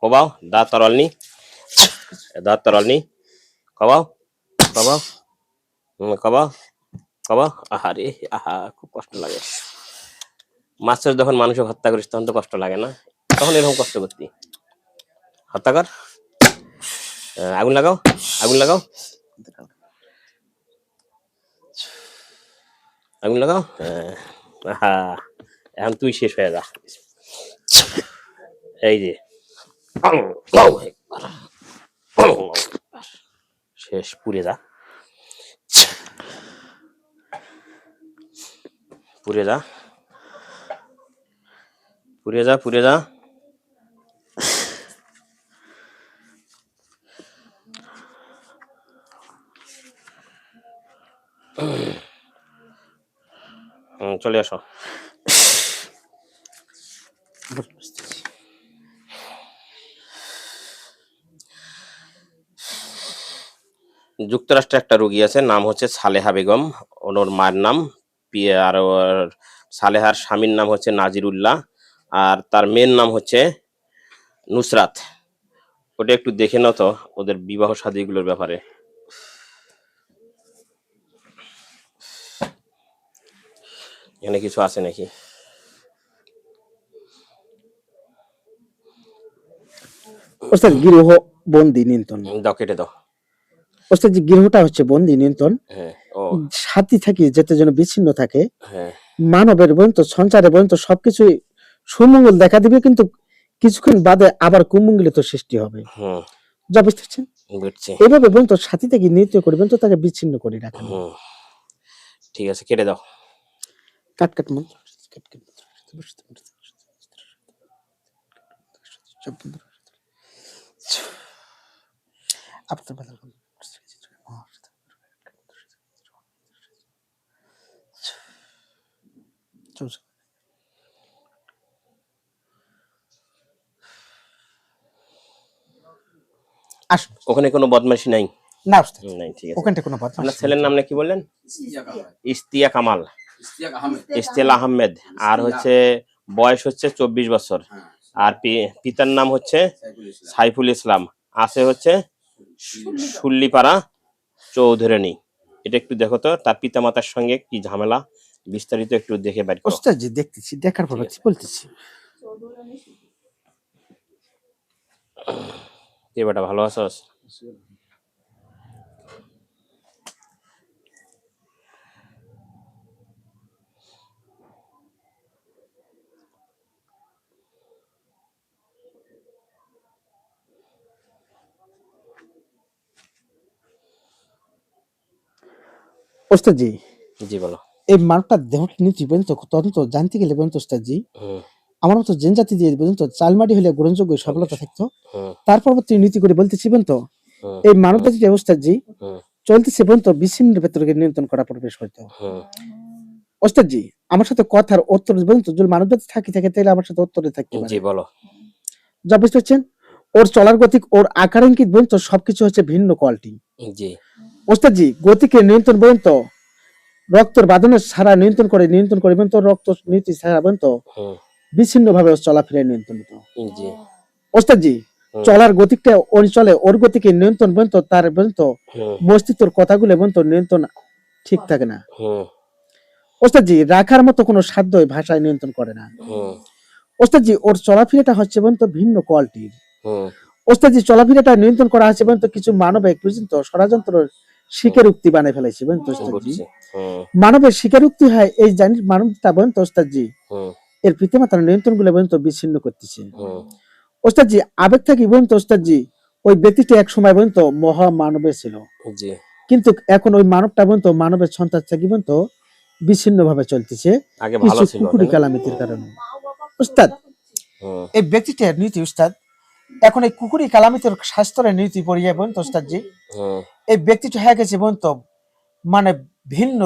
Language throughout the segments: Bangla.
কোবাও, দাঁত তরল নি, কবাও, কবাও, কবাও, কবাও। আহারে, আহা, খুব কষ্ট লাগে। মাছের যখন মানুষকে হত্যা করিস তখন তো কষ্ট লাগে না, তখন এরকম কষ্ট করতি। হত্যা কর, আগুন লাগাও, আগুন লাগাও, আগুন লাগাও। আহা, এখন তুই শেষ হয়ে যা। এই যে শেষ, পুড়ে যা, পুড়ে যা, পুড়ে যা, পুড়ে যা। চলে আসো। যুক্তরাষ্ট্রে একটা রোগী আছে, নাম হচ্ছে সালেহা বেগম। ওর মায়ের নাম আর সালেহার স্বামীর নাম হচ্ছে নাজিরুল্লাহ, আর তার মেয়ের নাম হচ্ছে নুসরাত। ওটা একটু দেখে নাও তো ওদের বিবাহ শাদীগুলোর ব্যাপারে। এখানে কিছু আছে নাকি? ওস্তাদ গৃহ বন্দি নিয়ন্ত্রণ দাও, কেটে দাও। ওস্তাদ যে গৃহটা হচ্ছে বন্দি নিয়ন্ত্রণ, হ্যাঁ, ও সাথী থাকি যাতে যেন বিচ্ছিন্ন থাকে, হ্যাঁ, মানবের পর্যন্ত সঞ্চারে পর্যন্ত সবকিছু সুমঙ্গল দেখা দিবে, কিন্তু কিছুক্ষণ বাদে আবার কুমঙ্গলিত সৃষ্টি হবে। যা বুঝতে পারছেন, বুঝছি। এভাবে পর্যন্ত সাথী থেকে নৃত্য করবেন তো তাকে বিচ্ছিন্ন করে রাখেন। ঠিক আছে, কেটে দাও। কাট কাট মন্ত্র, কাট কাট মন্ত্র, আপনার কথা বলুন। আসুন, ওখানে কোনো বদমাশি নাই? না ওস্তাদ, নাই, ঠিক আছে। ওখানটা কোনো আপনার বদমাশি ছেলের নাম কি বললেন? ইশতিয়াক কামাল, ইশতিয়াক আহমেদ। আর হচ্ছে বয়স হচ্ছে 24 বছর। আর পিতার নাম হচ্ছে সাইফুল ইসলাম। আছে হচ্ছে শুল্লিপাড়া চৌধুরানী। এটা একটু দেখো তো তার পিতা মাতার সঙ্গে কি ঝামেলা, বিস্তারিত একটু দেখে বাইর করো। ওস্তাদ জি দেখতেছি, দেখার পর বলতেছি। কে বেটা, ভালো আছোস? ওস্তাদ জি, জি বলো। এই মানবটা দেহ নীতি পর্যন্ত তদন্ত জানতে গেলে পর্যন্ত ওস্তাদ জি, আমার মতো জেন জাতি দিয়ে পর্যন্ত চালমাটি হলে গ্রহণযোগ্য সফলতা থাকতো। তার পরবর্তী নীতি করে বলতেছি পর্যন্ত এই মানব জাতির ওস্তাদ জি চলতেছে পর্যন্ত বিচ্ছিন্ন ভেতরকে নিয়ন্ত্রণ করা প্রবেশ হইতো। ওস্তাদ জি, আমার সাথে কথার উত্তর পর্যন্ত যদি মানব জাতি থাকে তাহলে আমার সাথে উত্তরে থাকতে পারে। জি বলো। যা বুঝতে পারছেন, ওর চলার গতিক, ওর আকার ইঙ্গিত পর্যন্ত সবকিছু হচ্ছে ভিন্ন কোয়ালিটি। জি ওস্তাদ জি, গতিকে নিয়ন্ত্রণ পর্যন্ত রক্তের বাঁধনের সারা নিয়ন্ত্রণ করে পর্যন্ত রক্ত নীতি সারা পর্যন্ত বিচ্ছিন্ন ভাবে চলাফেরা নিয়ন্ত্রণিত। জি ওস্তাদ জি, চলার গতিকটা অঞ্চলে ওর গতিকে নিয়ন্ত্রণ পর্যন্ত তার পর্যন্ত মস্তিষ্কর কথাগুলো পর্যন্ত নিয়ন্ত্রণ ঠিক থাকে না। ওস্তাদ জি, রাখার মতো কোনো সাধ্য ভাষায় নিয়ন্ত্রণ করে না। ওস্তাদ জি, ওর চলাফেরাটা হচ্ছে পর্যন্ত ভিন্ন কোয়ালিটির। ওস্তাদ জি, চলাফেরাটা নিয়ন্ত্রণ করা আছে পর্যন্ত কিছু মানবিক পর্যন্ত ষড়যন্ত্র স্বীকারোক্তি বানাই ফেলাইছে পর্যন্ত ওস্তাদ জি। মানবের স্বীকারোক্তি হয় এই জানি মানবতা পর্যন্ত ওস্তাদ জি এর পিতামাতার নিয়ন্ত্রণ গুলো পর্যন্ত বিচ্ছিন্ন করতেছে। ওস্তাদ জি, আবেগ থাকি পর্যন্ত ওস্তাদ জি ওই ব্যক্তিটি এক সময় পর্যন্ত মহা মানবের ছিল, কিন্তু এখন ওই মানবটা পর্যন্ত মানবের সন্তান থাকি পর্যন্ত বিচ্ছিন্ন ভাবে চলতেছে কিছু কুকুরি কালামিতির কারণে। ওস্তাদ, এই ব্যক্তিটার নীতি ওস্তাদ এখন এই কুকুরি কালামিতির শাস্ত্রের নীতি পড়িয়ে পর্যন্ত ওস্তাদ জি এই ব্যক্তিটা হয়ে গেছে পর্যন্ত মানে ভিন্ন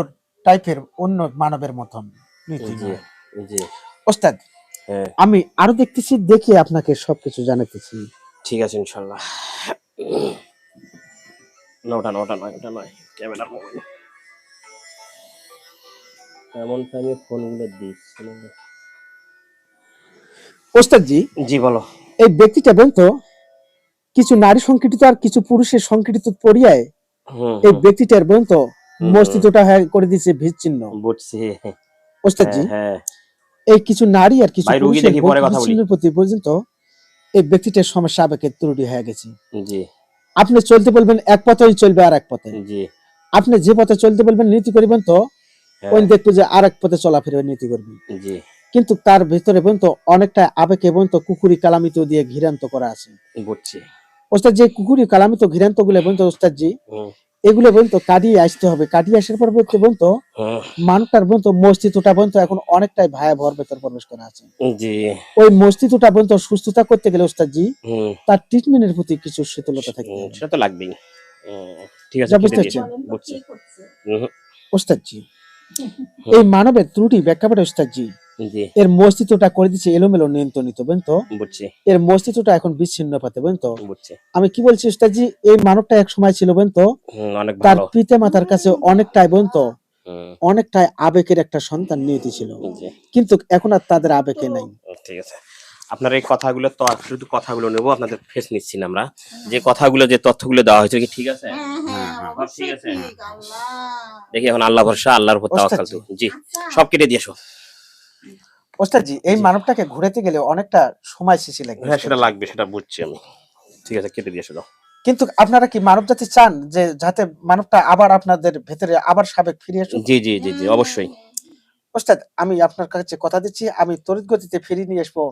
টাইপের অন্য মানবের মতন নীতি। ওস্তাদ, আমি আরো দেখতেছি, দেখি আপনাকে সবকিছু জানাতেছি। ঠিক আছে, ইনশাল্লাহ। ওটা নয় ক্যামেরা মোবাইল এমন টাইমে ফোনগুলো দিচ্ছি। ওস্তাদ জি, জি বলো। এই ব্যক্তিটা পর্যন্ত কিছু নারী সংকীর্তিত আর কিছু পুরুষের সংকীর্তিত পরিয়ায় হুম, এই হুম, ব্যক্তিটার পর্যন্ত হুম, মস্তিষ্কটা করে দিয়েছে বিচ্ছিন্ন। বুঝছি। ওস্তাদজি, হ্যাঁ এই কিছু নারী আর কিছু ভাই, রুগী পুরুষের দেখি পরে কথা বলি। বিচ্ছিন্নের প্রতি পর্যন্ত এই ব্যক্তিটার সমস্যা আবেগের ত্রুটি হয়ে গেছে। জি আপনি চলতে বলবেন এক পথেই চলবে আর এক পথে, জি আপনি যে পথে চলতে বলবেন নীতি করবেন তো ওই হ্যাঁ দেখবো যে আর এক পথে চলাফেরা নীতি করবে। জি কিন্তু তার ভিতরে পর্যন্ত অনেকটা আবেগে পর্যন্ত কুকুরি কালামিত দিয়ে ঘিরান্ত করা আছে। বুঝছি। ওস্তাদ, যে কুকুরি কালামিত ঘিরান্ত গুলো পর্যন্ত ওস্তাদজি হুম, এগুলো পর্যন্ত কাটিয়ে আসতে হবে। কাটিয়ে আসার পরবর্তী পর্যন্ত হুম, মানুষটার পর্যন্ত মস্তিষ্কটা পর্যন্ত এখন অনেকটাই ভয়াবহর ভেতর প্রবেশ করা আছে। জি ওই মস্তিষ্কটা পর্যন্ত সুস্থতা করতে গেলে ওস্তাদজি হুম, তার ট্রিটমেন্টের প্রতি কিছু শীতলতা থাকতে হবে। সেটা তো লাগবেই। ঠিক আছে, যা কেটে বুঝতে দিয়ে পারছেন বুঝছি। হুম, ওস্তাদজি, হুম, এই মানবের ত্রুটি ব্যাখ্যাপাঠে ওস্তাদজি জি এর মস্তিষ্কটা করে দিচ্ছে এলোমেলো নিয়ন্ত্রণিত বুঝতো, বুঝছি এর মস্তিষ্কটা এখন বিচ্ছিন্ন পাতে বুঝতো। বুঝছি। আমি কি বলছি ওস্তাদজি, এই মানবটা এক সময় ছিল বুঝতো অনেক তার ভালো। পিতা মাতার কাছে অনেকটাই বুঝতো হুম, অনেকটাই আবেগের একটা সন্তান নিয়তি ছিল, জি কিন্তু এখন আর তাদের আবেগে নাই। ঠিক আছে। আপনার এই কথাগুলো তো আর শুধু কথাগুলো নেবো, আপনাদের ফেস নিচ্ছি না আমরা। যে কথাগুলো যে তথ্যগুলো দেওয়া হয়েছে কি ঠিক আছে? সব ঠিক আছে। দেখি এখন আল্লাহ ভরসা, আল্লাহর উপর তাওয়াক্কাল ওস্তাদজি, তো। জি সব কেটে দিয়ে এসো। ওস্তাদজি এই জি মানবটাকে ঘুরাতে গেলে অনেকটা সময় শেষে লাগবে হ্যাঁ, সেটা ওস্তাদজি। লাগবে, সেটা বুঝছি আমি। ঠিক আছে, কেটে দিয়ে এসো দাও। কিন্তু আপনারা কি মানব জাতি চান যে যাতে মানবটা আবার আপনাদের ভেতরে আবার সাবেক ফিরে আসুক? জি জি জি জি অবশ্যই। ওস্তাদ, আমি আপনার কাছে কথা দিচ্ছি আমি তড়িৎ গতিতে ফিরিয়ে নিয়ে আসবো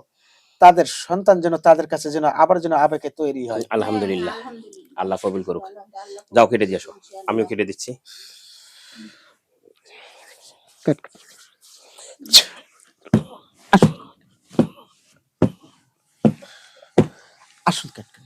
তাদের সন্তান, যেন তাদের কাছে যেন আবার যেন আবেগে তৈরি হয়। আলহামদুলিল্লাহ, আল্লাহ কবুল করুক। যাও কেটে দিয়ে এসো, আমিও কেটে দিচ্ছি। কাট, কাট। আসুন, আসুন, কাট, কাট।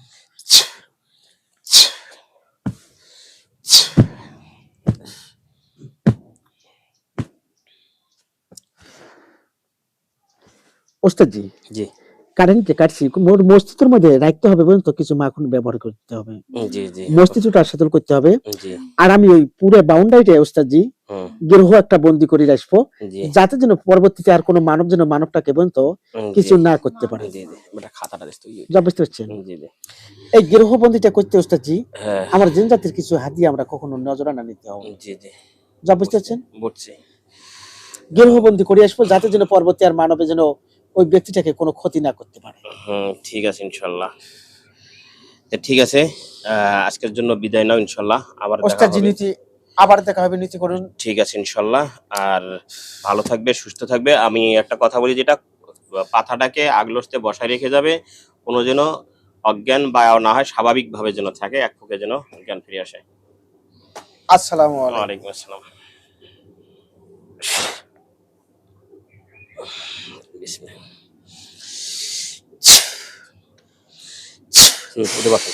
ওস্তাদজি, জি কারেন্ট যে কাটছি মোর মস্তিষ্কের মধ্যে রাখতে হবে পর্যন্ত কিছু মাখন ব্যবহার করতে হবে, জি জি মস্তিষ্কটা সেতল করতে হবে। জি আর আমি ওই পুরো বাউন্ডারিটা ওস্তাদজি হুম গৃহ একটা বন্দি করে রাখবো, জি যাতে যেন পরবর্তীতে আর কোনো মানব যেন মানবটাকে পর্যন্ত জি কিছু না করতে পারে। জি জি বেটা খাতাটা দিস তুই। যা বুঝতে পারছেন, জি জি এই গৃহবন্দিটা করতে ওস্তাদজি হ্যাঁ আমার জিন জাতির কিছু হাদিয়া আমরা কখনো নজরানা নিতে হবে। জি জি যা বুঝতে বুঝছি পারছেন, বুঝছি। গৃহবন্দী করে আসবো যাতে যেন পরবর্তী আর মানবে যেন ওই ব্যক্তিটাকে কোনো ক্ষতি না করতে পারে। হুম, ঠিক আছে ইনশাল্লাহ। তো ঠিক আছে, আজকের জন্য বিদায় নাও, ইনশাল্লাহ আবার দেখা ওস্তাদজি হবে। নীতি, আবার দেখা হবে, নীতি করুন। ঠিক আছে ইনশাল্লাহ। আর ভালো থাকবে, সুস্থ থাকবে। আমি একটা কথা বলি, যেটা পাথাটাকে আগলস্তে বসায় রেখে যাবে, কোনো যেন অজ্ঞান বা না হয়, স্বাভাবিকভাবে যেন থাকে, এক ফুকে যেন জ্ঞান ফিরে আসে। আসসালামু আলাইকুম। ওয়ালাইকুম আসসালাম। বিসমিল্লাহ। উঠে বসো।